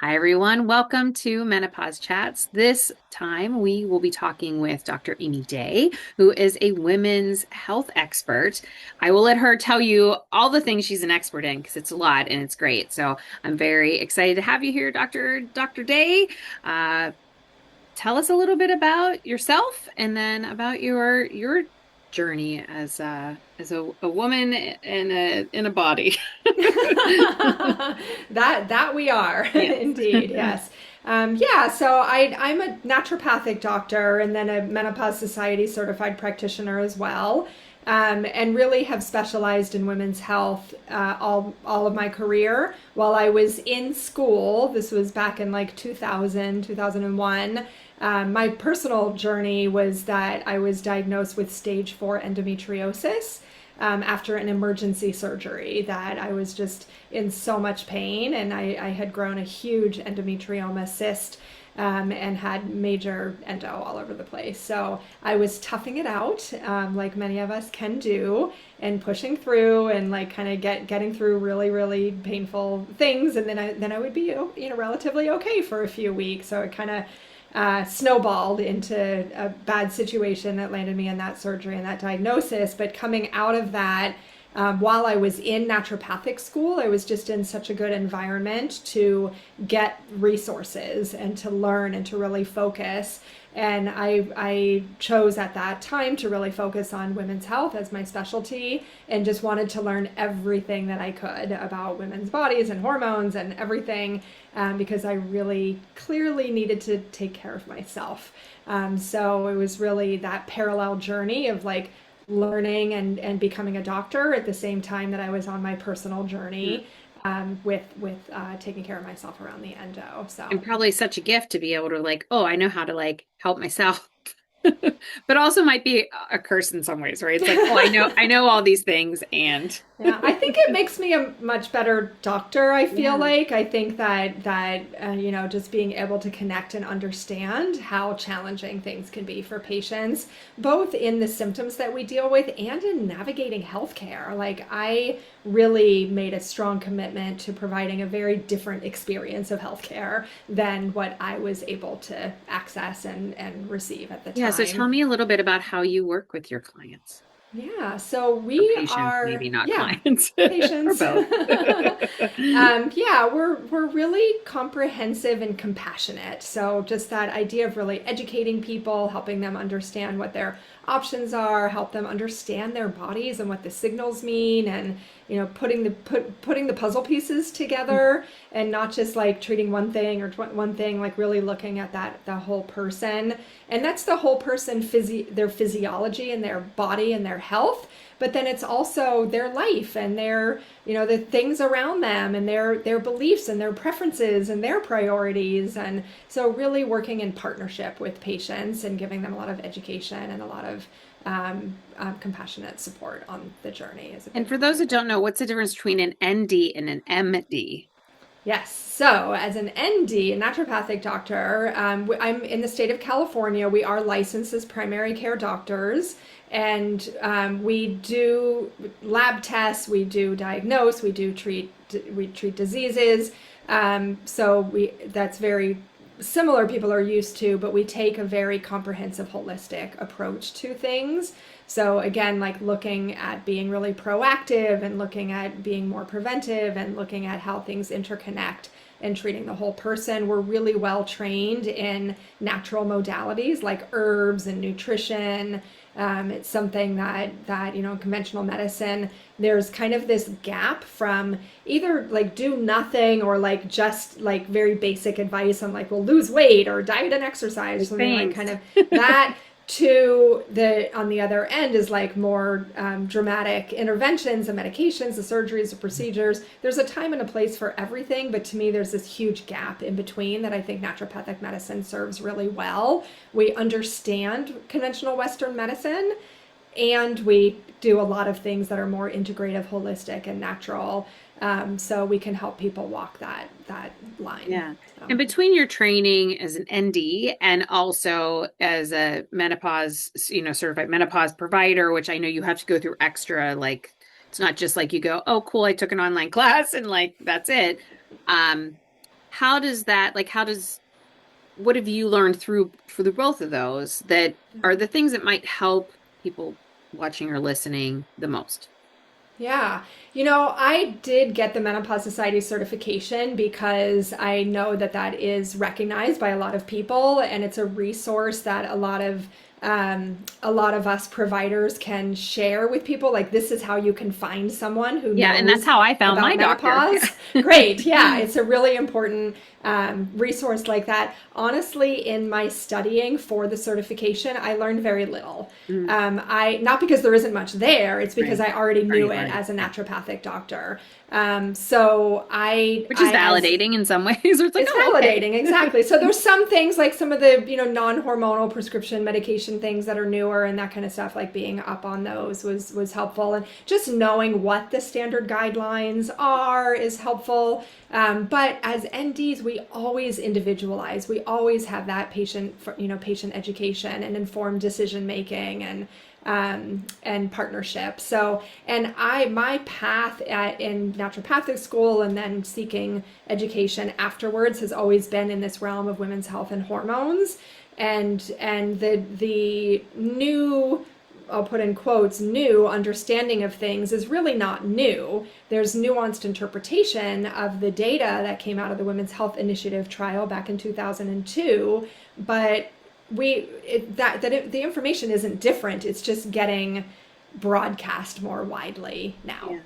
Hi, everyone. Welcome to Menopause Chats. This time we will be talking with Dr. Amy Day, who is a women's health expert. I will let her tell you all the things she's an expert in because it's a lot and it's great. So I'm very excited to have you here, Dr. Day. Uh, Tell us a little bit about yourself and then about your journey as a woman in a body. That we are Yes. indeed, yes. So I'm a naturopathic doctor and then a Menopause Society certified practitioner as well, and really have specialized in women's health all of my career. While I was in school, this was back in like 2001. My personal journey was that I was diagnosed with stage 4 endometriosis after an emergency surgery, that I was just in so much pain, and I had grown a huge endometrioma cyst, and had major endo all over the place. So I was toughing it out, like many of us can do, and pushing through and like kind of getting through really painful things, and then I would be relatively okay for a few weeks. So it kind of snowballed into a bad situation that landed me in that surgery and that diagnosis. But coming out of that, while I was in naturopathic school, I was just in such a good environment to get resources and to learn and to really focus. And I chose at that time to really focus on women's health as my specialty and just wanted to learn everything that I could about women's bodies and hormones and everything, because I really clearly needed to take care of myself. So it was really that parallel journey of like learning and becoming a doctor at the same time that I was on my personal journey, with taking care of myself around the endo. And So probably such a gift to be able to like, oh, I know how to like help myself. But also might be a curse in some ways, right? It's like, oh, I know all these things and yeah, I think it makes me a much better doctor. I feel yeah. like I think that just being able to connect and understand how challenging things can be for patients, both in the symptoms that we deal with and in navigating healthcare. Like I really made a strong commitment to providing a very different experience of healthcare than what I was able to access and receive at the Yeah, so time. tell me a little bit about how you work with your clients Yeah, so or we patients, are, maybe not yeah, clients or patients. both. Yeah, we're really comprehensive and compassionate. So just that idea of really educating people, helping them understand what their options are, help them understand their bodies and what the signals mean, and putting the puzzle pieces together, and not just like treating one thing or one thing, like really looking at the whole person. And that's the whole person, their physiology and their body and their health, but then it's also their life and the things around them and their beliefs and their preferences and their priorities. And so really working in partnership with patients and giving them a lot of education and a lot of compassionate support on the journey is a And big for part those of who it. don't know, what's the difference between an ND and an MD? Yes. So, as an ND, a naturopathic doctor, I'm in the state of California. We are licensed as primary care doctors, and we do lab tests, we do diagnose, we treat diseases. So we that's very similar people are used to, but we take a very comprehensive, holistic approach to things. So again, like looking at being really proactive and looking at being more preventive and looking at how things interconnect and treating the whole person. We're really well trained in natural modalities like herbs and nutrition. It's something that in conventional medicine, there's kind of this gap from either like do nothing or like just like very basic advice on like, well, lose weight or diet and exercise or something, like kind Thanks. of that, to the on the other end is like more dramatic interventions and medications, the surgeries, the procedures. There's a time and a place for everything, but to me there's this huge gap in between that I think naturopathic medicine serves really well. We understand conventional Western medicine, and we do a lot of things that are more integrative, holistic, and natural. So we can help people walk that line. Yeah. So. And between your training as an ND and also as a menopause, certified menopause provider, which I know you have to go through extra, like it's not just like you go, oh, cool, I took an online class and like that's it. Um, how does that, like, what have you learned through for the both of those that are the things that might help people watching or listening the most? Yeah. You know, I did get the Menopause Society certification because I know that that is recognized by a lot of people, and it's a resource that a lot of us providers can share with people. Like, this is how you can find someone who Yeah, and that's knows how I found about my doctor. menopause. Yeah. Great. Yeah, it's a really important resource like that. Honestly, in my studying for the certification, I learned very little. Mm, I not because there isn't much there. It's because right. I already Already knew it learned it. as a Yeah. naturopathic doctor. So Which is I as validating in some ways. Where it's like, it's oh, okay. validating, exactly. So there's some things like some of the, non-hormonal prescription medication things that are newer and that kind of stuff, like being up on those was helpful. And just knowing what the standard guidelines are is helpful. But as NDs, we always individualize. We always have that patient education and informed decision making and partnership. So, and my path in naturopathic school and then seeking education afterwards has always been in this realm of women's health and hormones, and the new, I'll put in quotes, new understanding of things is really not new. There's nuanced interpretation of the data that came out of the Women's Health Initiative trial back in 2002, but the information isn't different. It's just getting broadcast more widely now. Yeah.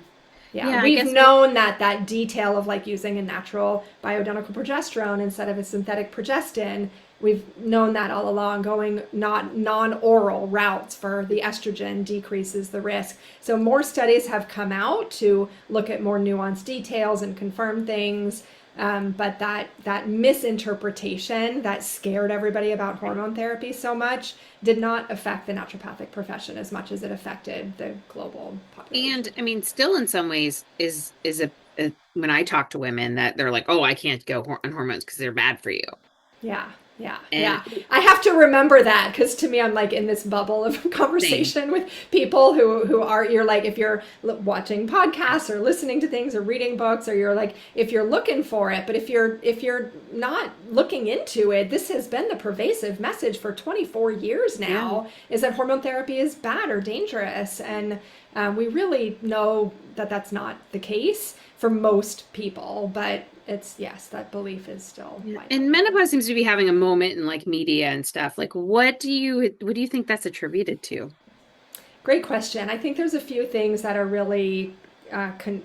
Yeah, Yeah, I we've guess with known that detail of like using a natural bioidentical progesterone instead of a synthetic progestin. We've known that all along. Going not non-oral routes for the estrogen decreases the risk. So more studies have come out to look at more nuanced details and confirm things. But that misinterpretation that scared everybody about right. hormone therapy so much did not affect the naturopathic profession as much as it affected the global And population. I mean, still in some ways is when I talk to women that they're like, "Oh, I can't go on hormones because they're bad for you." Yeah, yeah, And yeah. I have to remember that because to me, I'm like in this bubble of same. conversation with people who are, you're like, if you're watching podcasts or listening to things or reading books, or you're like, if you're looking for it, but if you're not looking into it, this has been the pervasive message for 24 years Yeah. now, is that hormone therapy is bad or dangerous, and we really know that that's not the case for most people, but it's, yes, that belief is still Yeah. widely And held. menopause seems to be having a moment in like media and stuff. Like what do you think that's attributed to? Great question. I think there's a few things that are really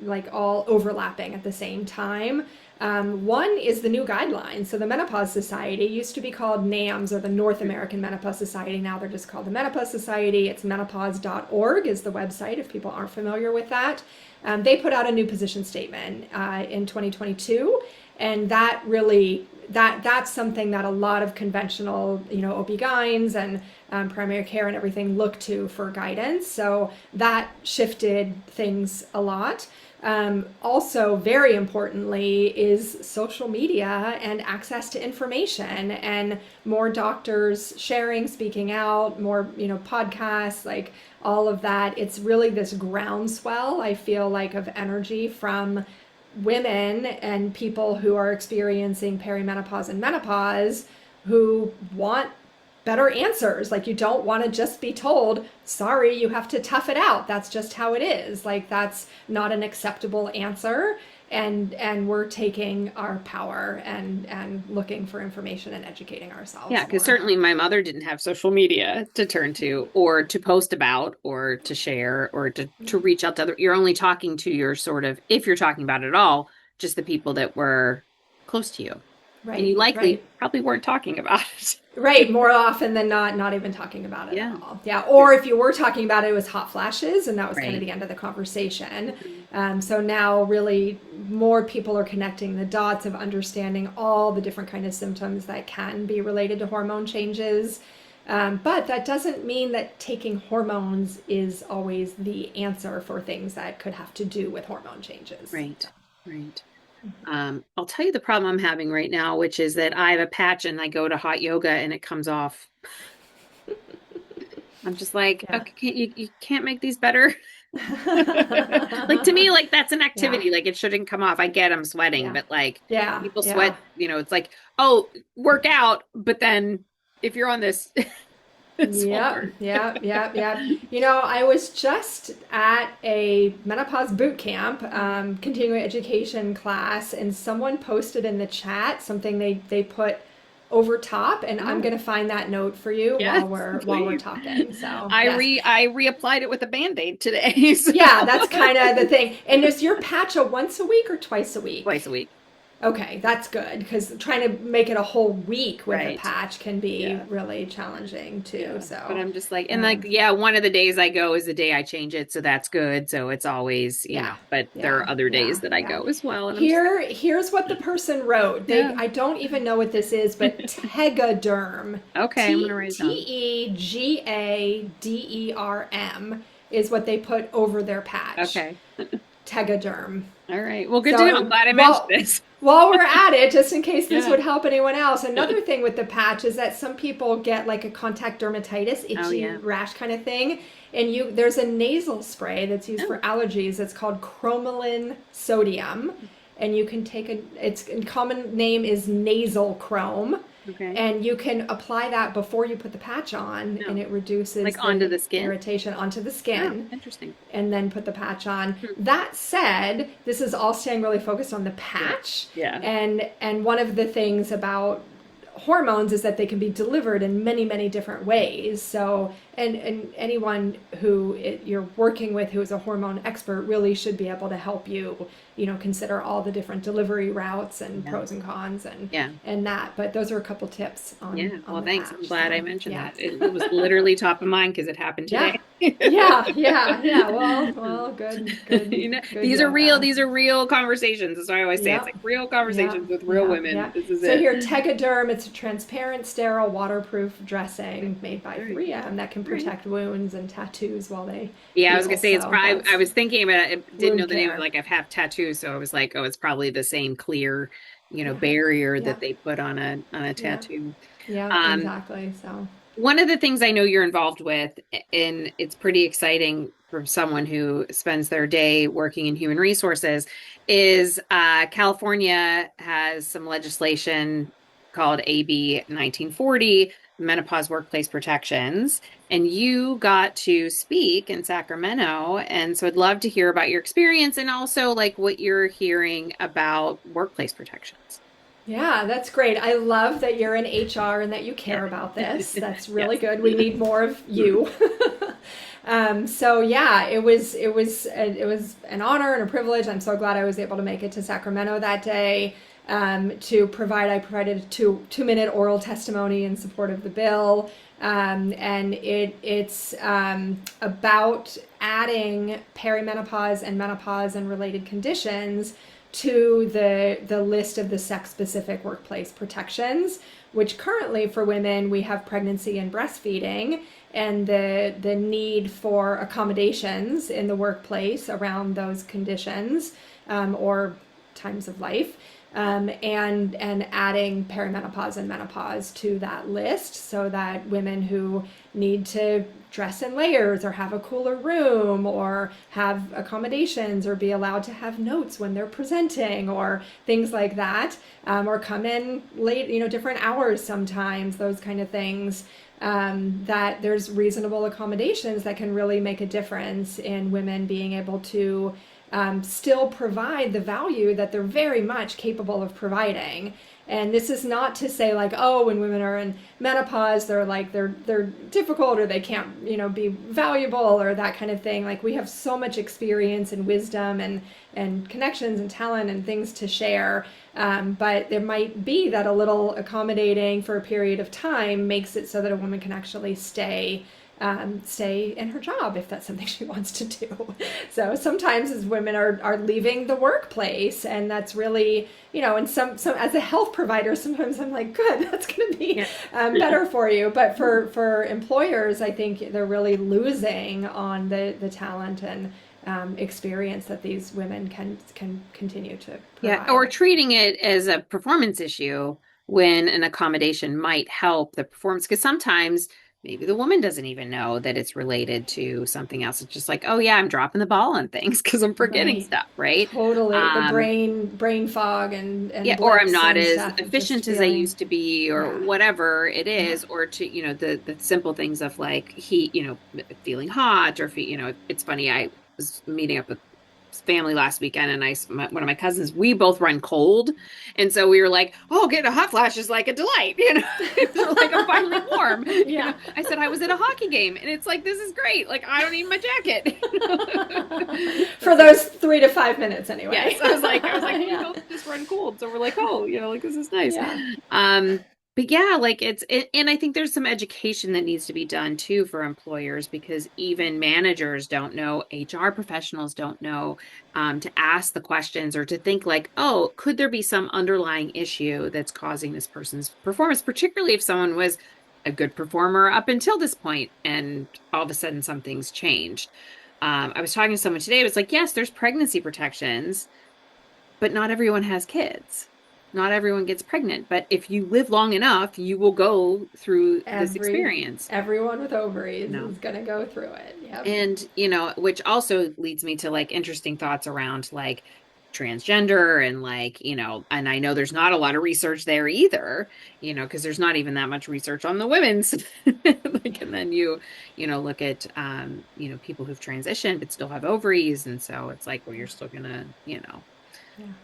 like all overlapping at the same time. One is the new guidelines. So the Menopause Society used to be called NAMS, or the North American Menopause Society. Now they're just called the Menopause Society. It's menopause.org is the website if people aren't familiar with that. They put out a new position statement in 2022, and that really that's something that a lot of conventional, OB-GYNs and primary care and everything look to for guidance. So that shifted things a lot. Also, very importantly, is social media and access to information, and more doctors sharing, speaking out, more, podcasts, like all of that. It's really this groundswell, I feel like, of energy from women and people who are experiencing perimenopause and menopause who want better answers. Like, you don't want to just be told, sorry, you have to tough it out. That's just how it is. Like, that's not an acceptable answer. And we're taking our power and looking for information and educating Yeah, ourselves because more. certainly my mother didn't have social media to turn to or to post about or to share or to reach out to other. You're only talking to your sort of, if you're talking about it at all, just the people that were close to you. And Right, you right. likely probably weren't talking about it. Right, more often than not even talking about it at Yeah. all. Yeah, or if you were talking about it, it was hot flashes, and that was kind of Right. the end of the conversation. Mhm. So now, really, more people are connecting the dots of understanding all the different kind of symptoms that can be related to hormone changes. But that doesn't mean that taking hormones is always the answer for things that could have to do with hormone changes. Right. Right. I'll tell you the problem I'm having right now, which is that I have a patch and I go to hot yoga and it comes off. I'm just like, Yeah. okay, you can't make these better. Like to me, like that's an Yeah. activity. Like it shouldn't come off. I get I'm sweating, Yeah. but like Yeah. people Yeah. sweat, it's like, oh, work out, but then if you're on this, this won't Yep, work. yep, yep, yep. I was just at a menopause boot camp, continuing education class, and someone posted in the chat something they put over top, and I'm Oh, gonna find that note for you yes, while we're please. talking. So I yes, re I reapplied it with a Band-Aid today, so yeah, that's kind of the thing. And is your patch a once a week or twice a twice week? a week. Okay, that's good because trying to make it a whole week with a Right. patch can be Yeah. really challenging too. Yeah. But So, I'm just like, and like, um, yeah, one of the days I go is the day I change it, so that's good. So it's always, yeah, but there yeah, are other yeah, days that I yeah. go as well. And I'm just like, Here's what the person wrote. yeah. I don't even know what this is, but Tegaderm, Okay, I'm gonna write it down. Tegaderm is what they put over their patch. Okay. Tegaderm. All right. Well, good to know. I'm So glad I mentioned while this. while we're at it, just in case this Yeah. would help anyone else, another thing with the patch is that some people get like a contact dermatitis, Oh itchy yeah. rash kind of thing, and there's a nasal spray that's used for Oh, allergies. It's called cromolyn sodium, and you can take its common name is nasal chrome, okay. and you can apply that before you put the patch on, and No. it reduces Like onto the the skin? irritation onto the Oh, skin interesting. and then put the patch on. Hmm. That said, this is all staying really focused on the Yeah. patch. Yeah. And one of the things about hormones is that they can be delivered in many, many different ways. So, and anyone who you're working with who is a hormone expert really should be able to help you, consider all the different delivery routes and Yeah. pros and cons Yeah. and that. But those are a couple tips Yeah. on Well, the thanks. I'm patch. glad I So, mentioned yeah. that. It was literally top of mind because it happened Yeah. today. Yeah, yeah, yeah. Well, good These are deal real, then. these are real conversations. That's why I always say it's Yep. like real Yeah, conversations with real yeah, women. yeah. This is So it. here, Tegaderm, it's a transparent, sterile, waterproof Okay. dressing made by All right. 3M that can All right. protect wounds and tattoos while they Yeah, I was gonna heal. say it's So probably, I that's was thinking about it, I didn't know wound the name of it, care. like I've had tattoos, so I was like, oh, it's probably the same clear, Yeah, barrier yeah, that they put on a yeah, tattoo. yeah, Um, exactly. So, One of the things I know you're involved with, and it's pretty exciting for someone who spends their day working in human resources, is California has some legislation called AB 1940, Menopause Workplace Protections, and you got to speak in Sacramento. And so I'd love to hear about your experience and also like what you're hearing about workplace protections. yeah, that's great. I love that you're in HR and that you Yeah. care about this. That's really Yes. good. We need more of you. So yeah, it was an honor and a privilege. I'm so glad I was able to make it to Sacramento that day to provide. I provided a 2 minute oral testimony in support of the bill, and it's about adding perimenopause and menopause and related conditions to the list of the sex specific workplace protections, which currently for women we have pregnancy and breastfeeding and the need for accommodations in the workplace around those conditions or times of life. And adding perimenopause and menopause to that list so that women who need to dress in layers or have a cooler room or have accommodations or be allowed to have notes when they're presenting or things like that, or come in late, different hours sometimes, those kind of things. That there's reasonable accommodations that can really make a difference in women being able to still provide the value that they're very much capable of providing. And this is not to say like, oh, when women are in menopause, they're difficult or they can't, be valuable or that kind of thing. Like we have so much experience and wisdom and connections and talent and things to share. But there might be that a little accommodating for a period of time makes it so that a woman can actually stay in her job if that's something she wants to do. So sometimes as women are leaving the workplace, and that's really, and some as a health provider, sometimes I'm like, good, that's going to be Yeah. better for you. But for employers, I think they're really losing on the talent and experience that these women can continue to Yeah, or provide. treating it as a performance issue when an accommodation might help the performance. Because sometimes maybe the woman doesn't even know that it's related to something else. It's just like, oh yeah, I'm dropping the ball on things because I'm forgetting Right. stuff, right? Totally. The Um, brain fog and yeah, or I'm blips not and as stuff of just efficient as I feeling. used to be, or Yeah. whatever it Yeah. is, or to, the simple things of like heat, feeling hot, or, it's funny. I was meeting up with family last weekend, and one of my cousins, we both run cold. And so we were like, oh, getting a hot flash is like a delight, We're like, I'm finally warm. Yeah. I said I was at a hockey game, and it's like, this is great. Like, I don't need my jacket. So For it's like, those 3 to 5 minutes anyway. yes, I was like, we Yeah. both just run cold. So we're like, oh, like this is nice. Yeah. Um, but yeah, like and I think there's some education that needs to be done too for employers, because even managers don't know, HR professionals don't know, to ask the questions or to think like, oh, could there be some underlying issue that's causing this person's performance, particularly if someone was a good performer up until this point and all of a sudden something's changed. I was talking to someone today. It was like, yes, there's pregnancy protections, but not everyone has kids. Not everyone gets pregnant. But if you live long enough, you will go through this Every experience, everyone with you ovaries know? is gonna go through it. Yep. And, which also leads me to like interesting thoughts around like transgender and like, and I know there's not a lot of research there either, because there's not even that much research on the women's. Like, Yeah. and then look at, people who've transitioned but still have ovaries. And so it's like, well, you're still gonna, Yeah.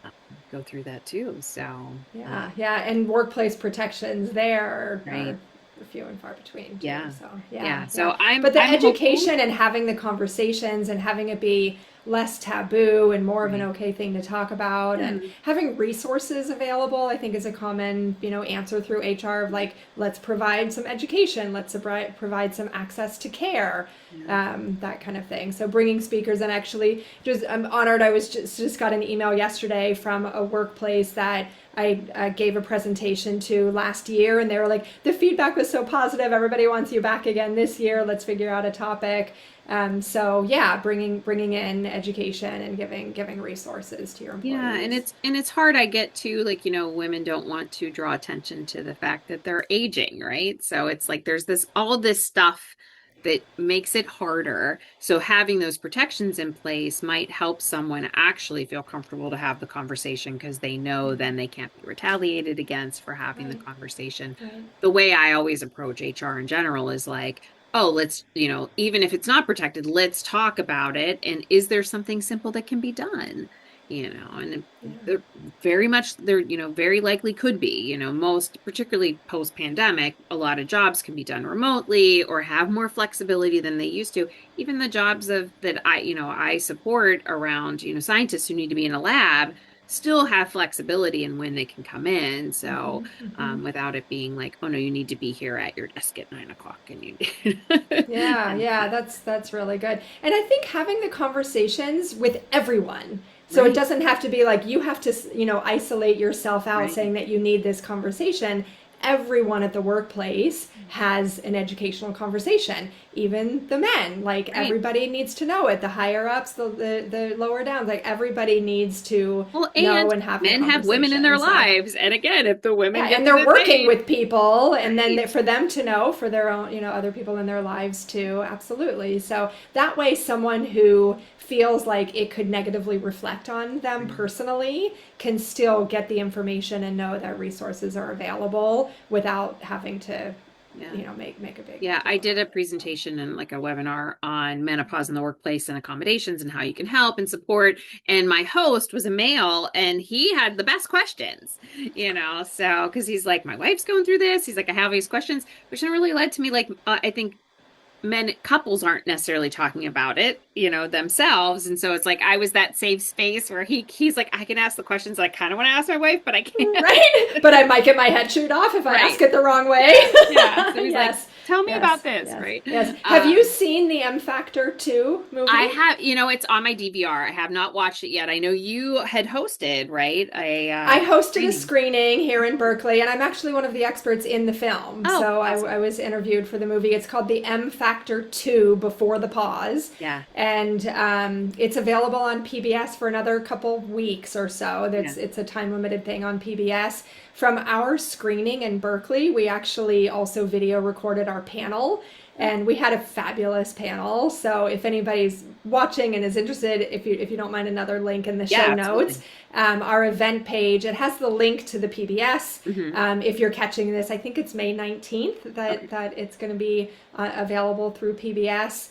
um, go through that too. So, Yeah, yeah, and workplace protections there right. are few and far between too. Yeah. So yeah, Yeah. yeah. So I'm But the I'm hopeful. education and having the conversations and having it be less taboo and more of an Right. okay thing to talk about, and Yeah. having resources available, I think is a common answer through HR of like, let's provide some education, let's provide some access to care, Yeah. that kind of thing. So bringing speakers, and actually just I'm honored. I was just got an email yesterday from a workplace that I gave a presentation to last year, and they were like, the feedback was so positive. Everybody wants you back again this year. Let's figure out a topic. So yeah, bringing in education and giving resources to your Yeah, and employees. it's hard. I get to like, women don't want to draw attention to the fact that they're aging, right? So it's like there's this all this stuff that makes it harder. So having those protections in place might help someone actually feel comfortable to have the conversation, because they know then they can't be retaliated against for having the Right, conversation. right, The way I always approach HR in general is like, oh, let's, even if it's not protected, let's talk about it. And is there something simple that can be done? And yeah, there very likely could be, most, particularly post pandemic, a lot of jobs can be done remotely or have more flexibility than they used to. Even the jobs of that I support around, scientists who need to be in a lab still have flexibility in when they can come in. So, without it being like, oh no, you need to be here at your desk at 9 o'clock and you, yeah, and yeah. That's really good. And I think having the conversations with everyone. So it right, doesn't have to be like you have to, isolate yourself out right, saying that you need this conversation. Everyone at the workplace has an educational conversation, even the men. Like right. everybody needs to know it. The higher ups, the lower downs. Like everybody needs to Well, know and and have the men have women in their conversation. So lives. And again, if the yeah, women get and to they're this working age, with people, and then right. for them to know for their own, other people in their lives too. Absolutely. So that way, someone who feels like it could negatively reflect on them Right. personally can still get the information and know that resources are available without having to, Yeah. make a big Yeah, deal I did about a it. presentation and like a webinar on menopause in the workplace and accommodations and how you can help and support. And my host was a male and he had the best questions, so because he's like, my wife's going through this. He's like, I have these questions, which then really led to me like, I think couples aren't necessarily talking about it, themselves. And so it's like I was that safe space where he's like, I can ask the questions that I kind of want to ask my wife, but I can't. Right? But I might get my head chewed off if I ask Right. it the wrong way. Yeah. Yeah. So he's like, Yes. tell me about Yes. this, Yes. right? Yes. Have you seen the M Factor 2 I movie? have, it's on my DVR. I have not watched it yet. I know you had hosted, right? I hosted a Screening. screening here in Berkeley, and I'm actually one of the experts in the film. Oh, So I awesome. was interviewed for the movie. It's called The M Factor 2 Before the Pause. Yeah. And it's available on PBS for another couple weeks or so. Yeah. It's a time limited thing on PBS. From our screening in Berkeley, we actually also video recorded our panel. And we had a fabulous panel. So if anybody's watching and is interested, if you don't mind another link in the Yeah, show notes, absolutely. our event page, it has the link to the PBS. Hmm. If you're catching this, I think it's May 19th Okay. that it's going to be available through PBS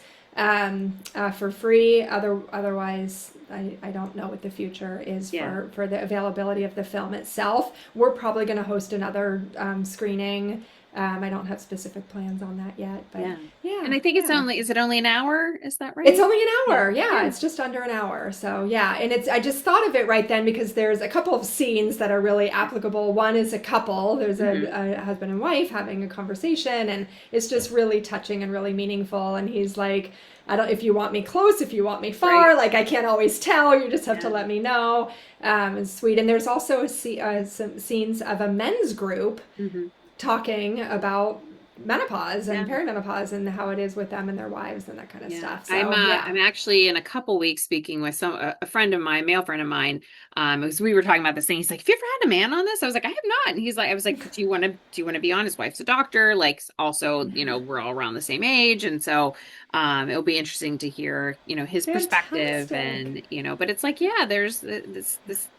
for free. Otherwise, I don't know what the future is Yeah. for the availability of the film itself. We're probably going to host another screening. I don't have specific plans on that yet, but Yeah. yeah, And I think yeah. is it only an hour? Is that It's right? only an Yeah. hour. Yeah, Yeah. it's just under an hour. So, yeah, and I just thought of it right then because there's a couple of scenes that are really applicable. One is a couple, there's Hmm. a husband and wife having a conversation, and it's just really touching and really meaningful. And he's like, I don't, if you want me close, if you want me Right. far, like I can't always tell, you just have to Yeah. let me know. It's sweet. And there's also some scenes of a men's group Hmm. talking about menopause Yeah. and perimenopause and how it is with them and their wives and that kind of Yeah, stuff. So, yeah. I'm actually in a couple weeks speaking with a friend of mine, male friend of mine. Because we were talking about this thing. He's like, "Have you ever had a man on this?" I was like, "I have not." And he's like, "I was like, do you want to be on?" His wife's a doctor. Like, also, Yeah. we're all around the same age, and so it'll be interesting to hear, his perspective, Fantastic. and but it's like, yeah, there's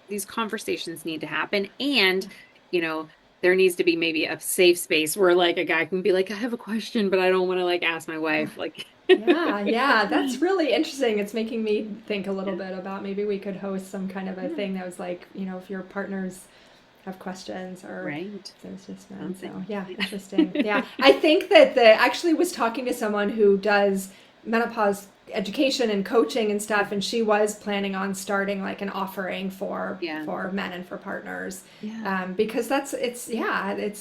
these conversations need to happen, and you know. There needs to be maybe a safe space where like a guy can be like, I have a question, but I don't want to like ask my wife. Like, Yeah, yeah, that's really interesting. It's making me think a little yeah, bit about maybe we could host some kind of a yeah, thing that was like, if your partners have questions or right. if there's just men. So, Something. yeah, Yeah. interesting. Yeah. I think that the actually was talking to someone who does menopause education and coaching and stuff, and she was planning on starting like an offering Yeah. for men and for partners, Yeah. because it's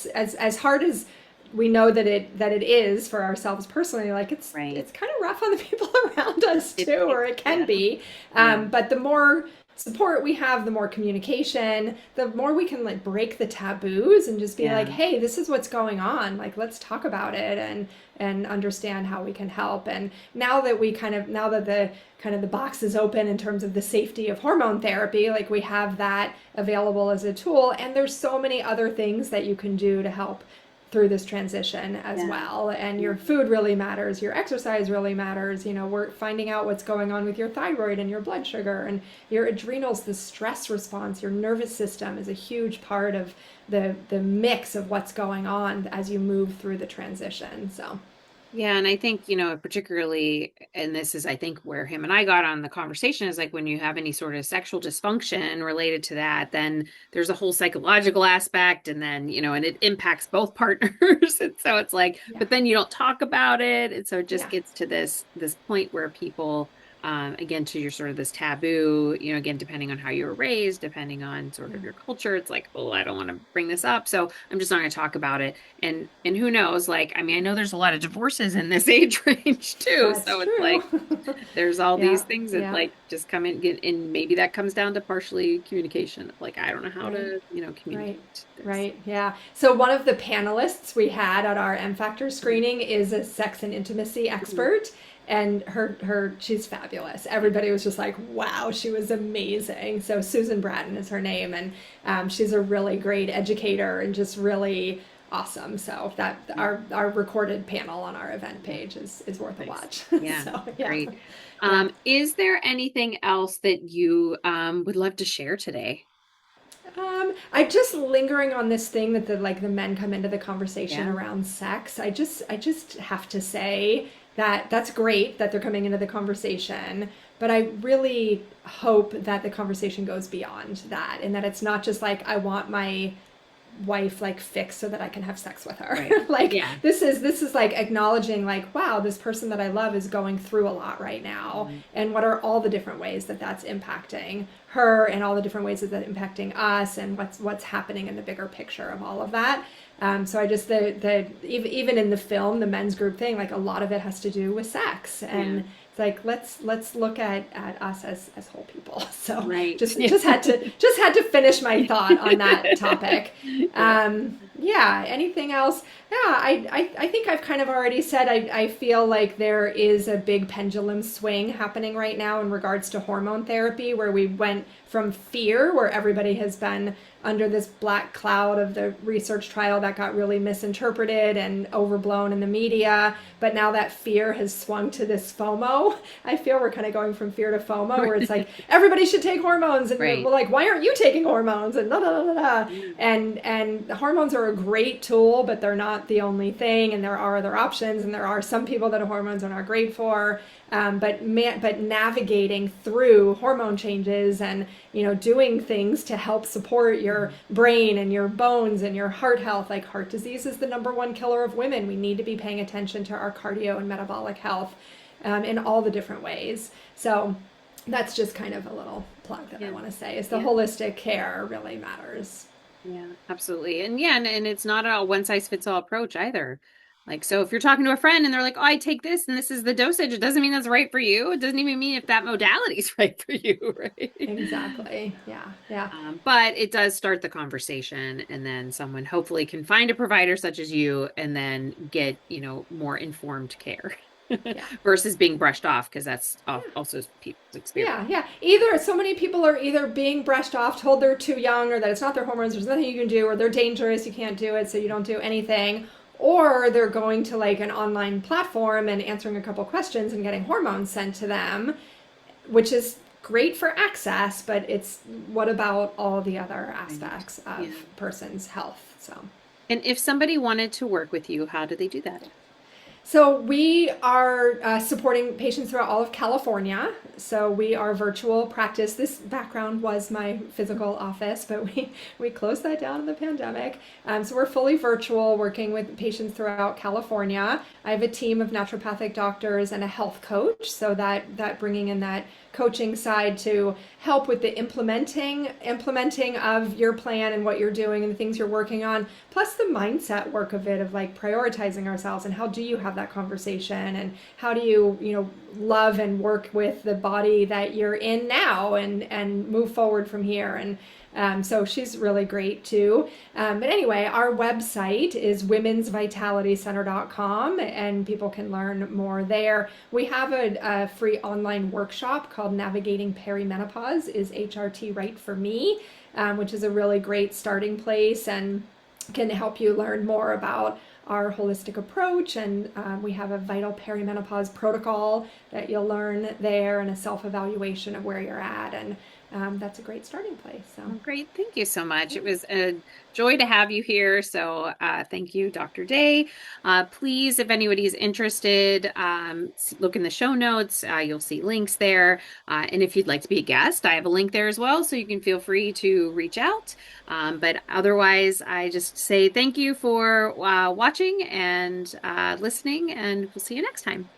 as hard as we know that it is for ourselves personally. Like Right. it's kind of rough on the people around us too, or it can Yeah. be. Yeah. But the more support we have, the more communication, the more we can like break the taboos and just be like, Yeah. hey, this is what's going on. Like, let's talk about it and understand how we can help. And now that the kind of the box is open in terms of the safety of hormone therapy, like we have that available as a tool. And there's so many other things that you can do to help through this transition as Yeah. well. And Yeah. your food really matters, your exercise really matters. We're finding out what's going on with your thyroid and your blood sugar and your adrenals, the stress response, your nervous system is a huge part of the mix of what's going on as you move through the transition. So, Yeah, and I think, particularly, and this is, I think, where him and I got on the conversation is like when you have any sort of sexual dysfunction related to that, then there's a whole psychological aspect, and then, and it impacts both partners. And so it's like, yeah. but then you don't talk about it. And so it just Yeah. gets to this point where people, again, to your sort of this taboo, again, depending on how you were raised, depending on sort Yeah. of your culture, it's like, oh, I don't want to bring this up. So I'm just not going to talk about it. And who knows, like, I mean, I know there's a lot of divorces in this age range too, That's so it's true. like there's all Yeah. these things that Yeah. like just come in and maybe that comes down to partially communication, like I don't know how Right. to Right. communicate this. Right. Yeah. So one of the panelists we had at our M Factor screening is a sex and intimacy Mhm. expert. And she's fabulous. Everybody was just like, wow, she was amazing. So Susan Bratton is her name. And she's a really great educator and just really awesome. So that Yeah, our recorded panel on our event yeah, page is worth a nice. watch. Yeah, So, yeah. great. Yeah. Is there anything else that you would love to share today? I just lingering on this thing that the men come into the conversation Yeah. around sex. I just have to say that that's great that they're coming into the conversation, but I really hope that the conversation goes beyond that and that it's not just like I want my wife like fixed so that I can have sex with her. Right. Like Yeah. this is like acknowledging like wow, this person that I love is going through a lot right now, Right. and what are all the different ways that that's impacting her and all the different ways that that's impacting us and what's happening in the bigger picture of all of that. So I just the even in the film, the men's group thing, like a lot of it has to do with sex, Yeah. and it's like let's look at us as whole people. So Right. just had to finish my thought on that topic. Yeah. Yeah. Anything else? Yeah. I think I've kind of already said. I feel like there is a big pendulum swing happening right now in regards to hormone therapy, where we went from fear, where everybody has been under this black cloud of the research trial that got really misinterpreted and overblown in the media. But now that fear has swung to this FOMO, I feel we're kind of going from fear to FOMO, where it's like everybody should take hormones, and we're Right. like, why aren't you taking hormones? And da da da da. Yeah. And hormones are a great tool, but they're not the only thing. And there are other options, and there are some people that hormones are not great for. But navigating through hormone changes and doing things to help support your brain and your bones and your heart health. Like heart disease is the number one killer of women. We need to be paying attention to our cardio and metabolic health in all the different ways. So that's just kind of a little plug that I Yeah. want to say is the Yeah. holistic care really matters. Yeah, absolutely. And yeah, and it's not a one size fits all approach either. Like, so if you're talking to a friend and they're like, oh, I take this and this is the dosage, it doesn't mean that's right for you. It doesn't even mean if that modality is right for you, right? Exactly. Yeah. Yeah. But it does start the conversation, and then someone hopefully can find a provider such as you and then get, more informed care Yeah. versus being brushed off, because that's Yeah. also people's experience. Yeah, yeah. Either so many people are either being brushed off, told they're too young, or that it's not their hormones, there's nothing you can do, or they're dangerous, you can't do it, so you don't do anything. Or they're going to like an online platform and answering a couple questions and getting hormones sent to them, which is great for access, but it's what about all the other Right. aspects of Yeah. person's health? So And if somebody wanted to work with you, how do they do that? So we are supporting patients throughout all of California. So we are virtual practice. This background was my physical office, but we closed that down in the pandemic. So we're fully virtual, working with patients throughout California. I have a team of naturopathic doctors and a health coach, so that bringing in that coaching side to help with the implementing of your plan and what you're doing and the things you're working on, plus the mindset work of it, of like prioritizing ourselves and how do you have that conversation and how do you love and work with the body that you're in now and move forward from here. And so she's really great too. But anyway, our website is womensvitalitycenter.com, and people can learn more there. We have a free online workshop called Navigating Perimenopause. Is HRT Right for Me? Which is a really great starting place and can help you learn more about our holistic approach. And we have a vital perimenopause protocol that you'll learn there, and a self-evaluation of where you're at. And that's a great starting place. So Oh, great. Thank you so much. yeah. It was a joy to have you here. So thank you, Dr. Day. Please, if anybody's interested, look in the show notes. You'll see links there. And if you'd like to be a guest, I have a link there as well. So you can feel free to reach out. But otherwise, I just say thank you for watching and listening, and we'll see you next time.